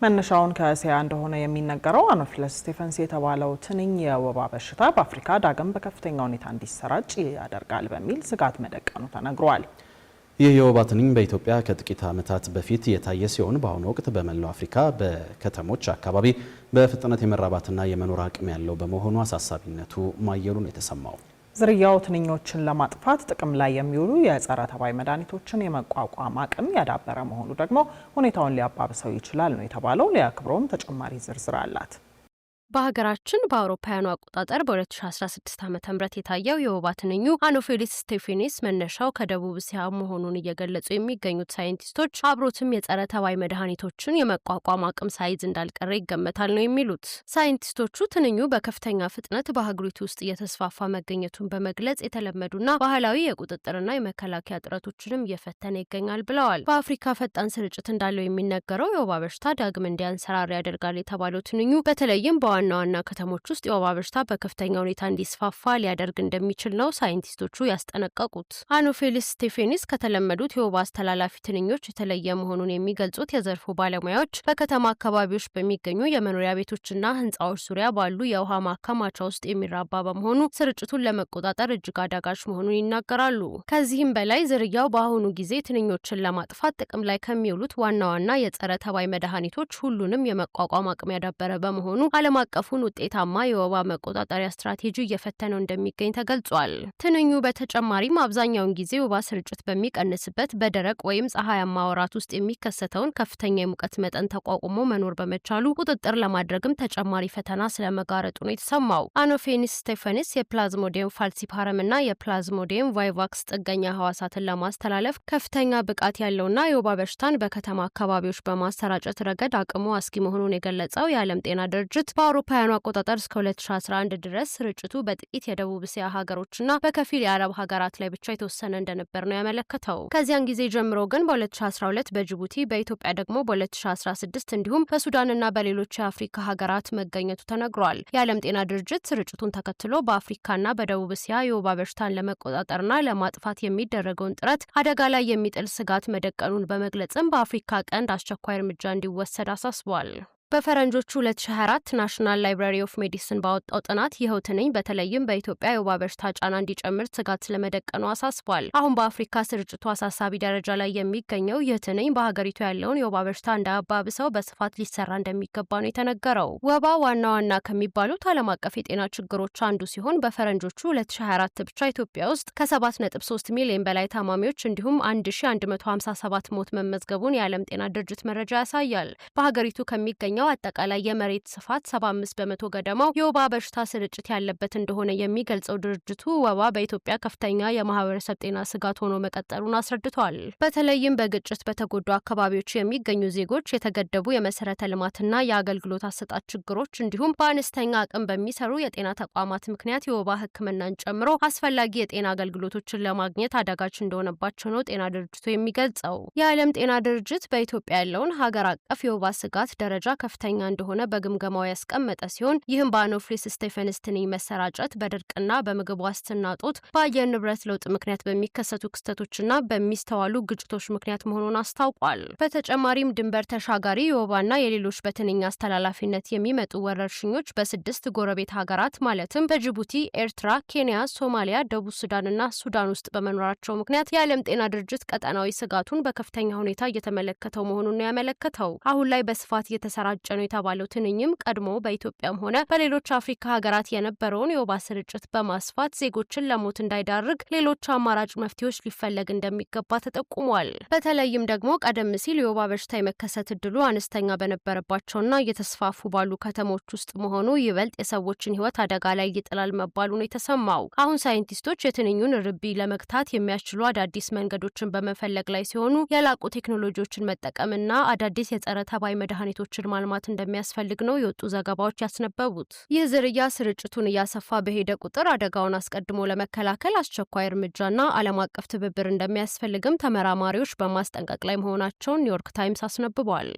መነሻውን ከእስያ እንደሆነ የሚነገረው አኖፊለስ ስቴፈንስ የተባለው ትንኝ የወባ በሽታ በአፍሪካ ዳግም በከፍተኛ ሁኔታ እንዲሰራጭ ያደርጋል በሚል ስጋት መደቀኑ ተነግሯል። ይህ የወባ ትንኝ በኢትዮጵያ ከጥቂት ዓመታት በፊት የታየ ሲሆን በአሁኑ ወቅት በመላው አፍሪካ በከተሞች አካባቢ በፍጥነት የመራባትና የመኖር አቅም ያለው በመሆኑ አሳሳቢነቱ ማየሉን የተሰማው ዝርያው ትንኞችን ለማጥፋት ጥቅም ላይ የሚውሉ የጸረ ተባይ መድኃኒቶችን የመቋቋም አቅም ያዳበረ መሆኑ ደግሞ ሁኔታውን ሊያባብሰው ይችላል ነው የተባለው። ሊያክብረውም ተጨማሪ ዝርዝር አላት። በሀገራችን በአውሮፓውያኑ አቆጣጠር በ2016 ዓ.ም የታየው የወባ ትንኙ አኖፊለስ ስቴፈንስ መነሻው ከደቡብ እስያ መሆኑን እየገለጹ የሚገኙት ሳይንቲስቶች አብሮትም የጸረ ተባይ መድኃኒቶችን የመቋቋም አቅም ሳይዝ እንዳልቀረ ይገመታል ነው የሚሉት። ሳይንቲስቶቹ ትንኙ በከፍተኛ ፍጥነት በአህጉሪቱ ውስጥ እየተስፋፋ መገኘቱን በመግለጽ የተለመዱና ባህላዊ የቁጥጥርና የመከላከያ ጥረቶችንም እየፈተነ ይገኛል ብለዋል። በአፍሪካ ፈጣን ስርጭት እንዳለው የሚነገረው የወባ በሽታ ዳግም እንዲያንሰራራ ያደርጋል የተባለው ትንኙ በተለይም ዋና ዋና ከተሞች ውስጥ የወባ በሽታ በከፍተኛ ሁኔታ እንዲስፋፋ ሊያደርግ እንደሚችል ነው ሳይንቲስቶቹ ያስጠነቀቁት። አኖፊለስ ስቴፈንስ ከተለመዱት የወባ አስተላላፊ ትንኞች የተለየ መሆኑን የሚገልጹት የዘርፉ ባለሙያዎች በከተማ አካባቢዎች በሚገኙ የመኖሪያ ቤቶችና ሕንፃዎች ዙሪያ ባሉ የውሃ ማከማቻ ውስጥ የሚራባ በመሆኑ ስርጭቱን ለመቆጣጠር እጅግ አዳጋች መሆኑን ይናገራሉ። ከዚህም በላይ ዝርያው በአሁኑ ጊዜ ትንኞችን ለማጥፋት ጥቅም ላይ ከሚውሉት ዋና ዋና የጸረ ተባይ መድኃኒቶች ሁሉንም የመቋቋም አቅም ያዳበረ በመሆኑ ዓለም አቀፉን ውጤታማ የወባ መቆጣጠሪያ ስትራቴጂ እየፈተነው እንደሚገኝ ተገልጿል። ትንኙ በተጨማሪም አብዛኛውን ጊዜ ወባ ስርጭት በሚቀንስበት በደረቅ ወይም ፀሐያማ ወራት ውስጥ የሚከሰተውን ከፍተኛ የሙቀት መጠን ተቋቁሞ መኖር በመቻሉ ቁጥጥር ለማድረግም ተጨማሪ ፈተና ስለመጋረጡ ነው የተሰማው። አኖፊለስ ስቴፈንስ የፕላዝሞዲየም ፋልሲፓረምና የፕላዝሞዲየም ቫይቫክስ ጥገኛ ህዋሳትን ለማስተላለፍ ከፍተኛ ብቃት ያለውና የወባ በሽታን በከተማ አካባቢዎች በማሰራጨት ረገድ አቅሙ አስጊ መሆኑን የገለጸው የዓለም ጤና ድርጅት በአውሮፓውያኑ አቆጣጠር እስከ 2011 ድረስ ስርጭቱ በጥቂት የደቡብ እስያ ሀገሮችና በከፊል የአረብ ሀገራት ላይ ብቻ የተወሰነ እንደነበር ነው ያመለከተው። ከዚያን ጊዜ ጀምሮ ግን በ2012 በጅቡቲ፣ በኢትዮጵያ ደግሞ በ2016 እንዲሁም በሱዳንና በሌሎች የአፍሪካ ሀገራት መገኘቱ ተነግሯል። የዓለም ጤና ድርጅት ስርጭቱን ተከትሎ በአፍሪካና በደቡብ እስያ የወባ በሽታን ለመቆጣጠርና ለማጥፋት የሚደረገውን ጥረት አደጋ ላይ የሚጥል ስጋት መደቀኑን በመግለጽም በአፍሪካ ቀንድ አስቸኳይ እርምጃ እንዲወሰድ አሳስቧል። በፈረንጆቹ 2024 ናሽናል ላይብራሪ ኦፍ ሜዲሲን ባወጣው ጥናት ይኸው ትንኝ በተለይም በኢትዮጵያ የወባ በሽታ ጫና እንዲጨምር ስጋት ስለመደቀኑ አሳስቧል። አሁን በአፍሪካ ስርጭቱ አሳሳቢ ደረጃ ላይ የሚገኘው ይህ ትንኝ በሀገሪቱ ያለውን የወባ በሽታ እንዳያባብሰው በስፋት ሊሰራ እንደሚገባ ነው የተነገረው። ወባ ዋና ዋና ከሚባሉት ዓለም አቀፍ የጤና ችግሮች አንዱ ሲሆን በፈረንጆቹ 2024 ብቻ ኢትዮጵያ ውስጥ ከ7.3 ሚሊዮን በላይ ታማሚዎች እንዲሁም 1157 ሞት መመዝገቡን የዓለም ጤና ድርጅት መረጃ ያሳያል። በሀገሪቱ ከሚገኘው አጠቃላይ የመሬት ስፋት 75 በመቶ ገደማው የወባ በሽታ ስርጭት ያለበት እንደሆነ የሚገልጸው ድርጅቱ ወባ በኢትዮጵያ ከፍተኛ የማህበረሰብ ጤና ስጋት ሆኖ መቀጠሉን አስረድቷል። በተለይም በግጭት በተጎዱ አካባቢዎች የሚገኙ ዜጎች የተገደቡ የመሰረተ ልማትና የአገልግሎት አሰጣጥ ችግሮች እንዲሁም በአነስተኛ አቅም በሚሰሩ የጤና ተቋማት ምክንያት የወባ ሕክምናን ጨምሮ አስፈላጊ የጤና አገልግሎቶችን ለማግኘት አዳጋች እንደሆነባቸው ነው ጤና ድርጅቱ የሚገልጸው። የዓለም ጤና ድርጅት በኢትዮጵያ ያለውን ሀገር አቀፍ የወባ ስጋት ደረጃ ከፍተኛ እንደሆነ በግምገማው ያስቀመጠ ሲሆን ይህም በአኖፊለስ ስቴፈንስ ትንኝ መሰራጨት በድርቅና በምግብ ዋስትና እጦት በአየር ንብረት ለውጥ ምክንያት በሚከሰቱ ክስተቶችና በሚስተዋሉ ግጭቶች ምክንያት መሆኑን አስታውቋል። በተጨማሪም ድንበር ተሻጋሪ የወባና የሌሎች በትንኝ አስተላላፊነት የሚመጡ ወረርሽኞች በ6 ጎረቤት ሀገራት ማለትም በጅቡቲ፣ ኤርትራ፣ ኬንያ፣ ሶማሊያ፣ ደቡብ ሱዳንና ሱዳን ውስጥ በመኖራቸው ምክንያት የዓለም ጤና ድርጅት ቀጠናዊ ስጋቱን በከፍተኛ ሁኔታ እየተመለከተው መሆኑን ነው ያመለከተው። አሁን ላይ በስፋት እየተሰራጨ ነው የተባለው ትንኝም ቀድሞ በኢትዮጵያም ሆነ በሌሎች አፍሪካ ሀገራት የነበረውን የወባ ስርጭት በማስፋት ዜጎችን ለሞት እንዳይዳርግ ሌሎች አማራጭ መፍትሄዎች ሊፈለግ እንደሚገባ ተጠቁሟል። በተለይም ደግሞ ቀደም ሲል የወባ በሽታ የመከሰት እድሉ አነስተኛ በነበረባቸውና እየተስፋፉ ባሉ ከተሞች ውስጥ መሆኑ ይበልጥ የሰዎችን ሕይወት አደጋ ላይ ይጥላል መባሉ ነው የተሰማው። አሁን ሳይንቲስቶች የትንኙን ርቢ ለመግታት የሚያስችሉ አዳዲስ መንገዶችን በመፈለግ ላይ ሲሆኑ የላቁ ቴክኖሎጂዎችን መጠቀምና አዳዲስ የጸረ ተባይ መድኃኒቶችን ማልማት እንደሚያስፈልግ ነው የወጡ ዘገባዎች ያስነበቡት። ይህ ዝርያ ስርጭቱን እያሰፋ በሄደ ቁጥር አደጋውን አስቀድሞ ለመከላከል አስቸኳይ እርምጃና ዓለም አቀፍ ትብብር እንደሚያስፈልግም ተመራማሪዎች በማስጠንቀቅ ላይ መሆናቸውን ኒውዮርክ ታይምስ አስነብቧል።